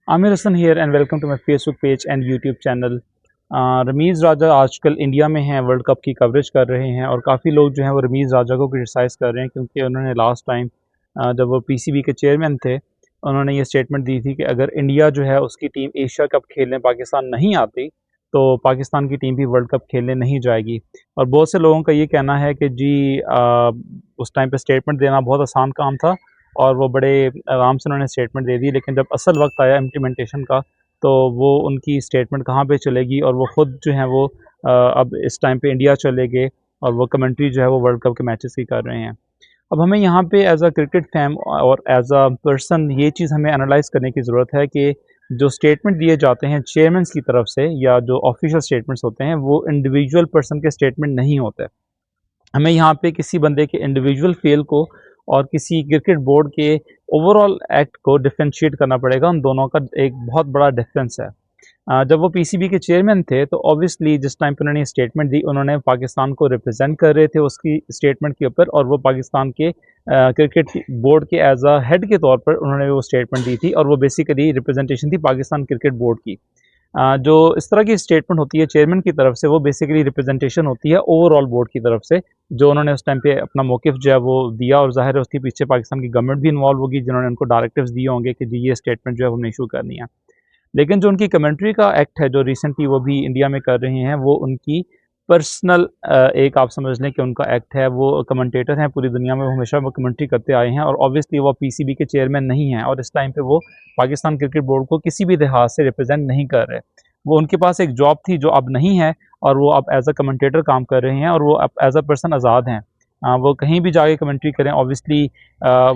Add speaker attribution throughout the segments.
Speaker 1: Aamir Hasan here and welcome to my Facebook page and YouTube channel. Rameez Raja आजकल India में हैं, world cup की coverage कर रहे हैं और काफ़ी लोग जो हैं वो रमीज़ राजा को क्रिटिसाइज़ कर रहे हैं क्योंकि उन्होंने लास्ट टाइम जब वो पीसीबी के चेयरमैन थे, उन्होंने ये स्टेटमेंट दी थी कि अगर इंडिया जो है उसकी टीम एशिया कप खेलने पाकिस्तान नहीं आती तो पाकिस्तान की टीम भी वर्ल्ड कप खेलने नहीं जाएगी। और बहुत से लोगों का ये कहना है कि जी उस टाइम पे स्टेटमेंट देना बहुत आसान काम था और वो बड़े आराम से उन्होंने स्टेटमेंट दे दी, लेकिन जब असल वक्त आया इम्प्लीमेंटेशन का तो वो उनकी स्टेटमेंट कहाँ पे चलेगी और वो ख़ुद जो है वो अब इस टाइम पे इंडिया चले गए और वो कमेंट्री जो है वो वर्ल्ड कप के मैचेस की कर रहे हैं। अब हमें यहाँ पे एज अ क्रिकेट फैन और एज अ पर्सन ये चीज़ हमें एनालाइज करने की ज़रूरत है कि जो स्टेटमेंट दिए जाते हैं चेयरमैन्स की तरफ से या जो ऑफिशियल स्टेटमेंट्स होते हैं वो इंडिविजुअल पर्सन के स्टेटमेंट नहीं होते। हमें यहाँ पे किसी बंदे के इंडिविजुअल फेल को और किसी क्रिकेट बोर्ड के ओवरऑल एक्ट को डिफरेंशिएट करना पड़ेगा। उन दोनों का एक बहुत बड़ा डिफरेंस है। जब वो पीसीबी के चेयरमैन थे तो ऑब्वियसली जिस टाइम पे उन्होंने स्टेटमेंट दी, उन्होंने पाकिस्तान को रिप्रेजेंट कर रहे थे उसकी स्टेटमेंट के ऊपर, और वो पाकिस्तान के क्रिकेट बोर्ड के एज अ हेड के तौर पर उन्होंने वो स्टेटमेंट दी थी और वो बेसिकली रिप्रेजेंटेशन थी पाकिस्तान क्रिकेट बोर्ड की। जो इस तरह की स्टेटमेंट होती है चेयरमैन की तरफ से वो बेसिकली रिप्रेजेंटेशन होती है ओवरऑल बोर्ड की तरफ से, जो उन्होंने उस टाइम पे अपना मौक़िफ़ जो है वो दिया, और ज़ाहिर है उसके पीछे पाकिस्तान की गवर्नमेंट भी इन्वॉल्व होगी जिन्होंने उनको डायरेक्टिव्स दिए होंगे कि जी ये स्टेटमेंट जो है हमने इशू करनी है। लेकिन जो उनकी कमेंट्री का एक्ट है जो रिसेंटली वो भी इंडिया में कर रहे हैं, वो उनकी पर्सनल एक आप समझ लें कि उनका एक्ट है। वो कमेंटेटर हैं पूरी दुनिया में, वो हमेशा वो कमेंट्री करते आए हैं और ऑब्वियसली वो पीसीबी के चेयरमैन नहीं हैं और इस टाइम पे वो पाकिस्तान क्रिकेट बोर्ड को किसी भी लिहाज से रिप्रेजेंट नहीं कर रहे। वो उनके पास एक जॉब थी जो अब नहीं है और वो अब एज अ कमेंटेटर काम कर रहे हैं और वो अब एज अ पर्सन आज़ाद हैं। वो कहीं भी जाके कमेंट्री करें, ऑब्वियसली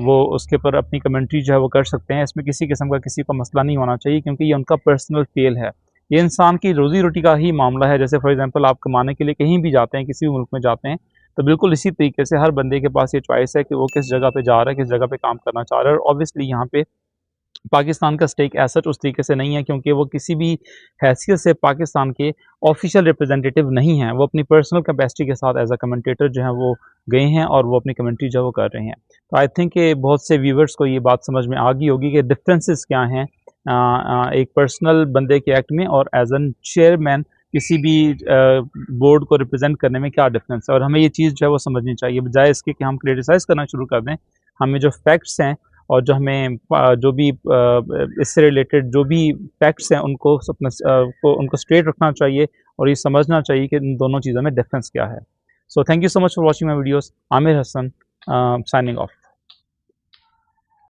Speaker 1: वो उसके ऊपर अपनी कमेंट्री जो है वो कर सकते हैं। इसमें किसी किस्म का किसी को मसला नहीं होना चाहिए क्योंकि ये उनका पर्सनल फेल है। ये इंसान की रोज़ी-रोटी का ही मामला है। जैसे फॉर एग्ज़ाम्पल आप कमाने के लिए कहीं भी जाते हैं, किसी भी मुल्क में जाते हैं, तो बिल्कुल इसी तरीके से हर बंदे के पास ये चॉइस है कि वो किस जगह पे जा रहा है, किस जगह पे काम करना चाह रहा है। और ऑब्वियसली यहाँ पे पाकिस्तान का स्टेक एज़ सच उस तरीके से नहीं है क्योंकि वो किसी भी हैसियत से पाकिस्तान के ऑफ़िशियल रिप्रेजेंटेटिव नहीं हैं। वो अपनी पर्सनल कैपेसिटी के साथ एज़ अ कमेंटेटर जो हैं वो गए हैं और वो अपनी कमेंट्री जो है वो कर रहे हैं। तो आई थिंक कि बहुत से व्यूअर्स को ये बात समझ में आ गई होगी कि डिफरेंसेस क्या हैं एक पर्सनल बंदे के एक्ट में और एज़ एन चेयरमैन किसी भी बोर्ड को रिप्रेजेंट करने में क्या डिफरेंस है। और हमें ये चीज़ जो है वो समझनी चाहिए, बजाय इसके कि हम क्रिटिसाइज़ करना शुरू कर दें। हमें जो फैक्ट्स हैं और जो हमें जो भी इससे रिलेटेड जो भी फैक्ट्स हैं उनको उनको स्ट्रेट रखना चाहिए और ये समझना चाहिए कि इन दोनों चीज़ों में डिफरेंस क्या है। So thank you so much for watching my videos. Aamir Hasan signing of.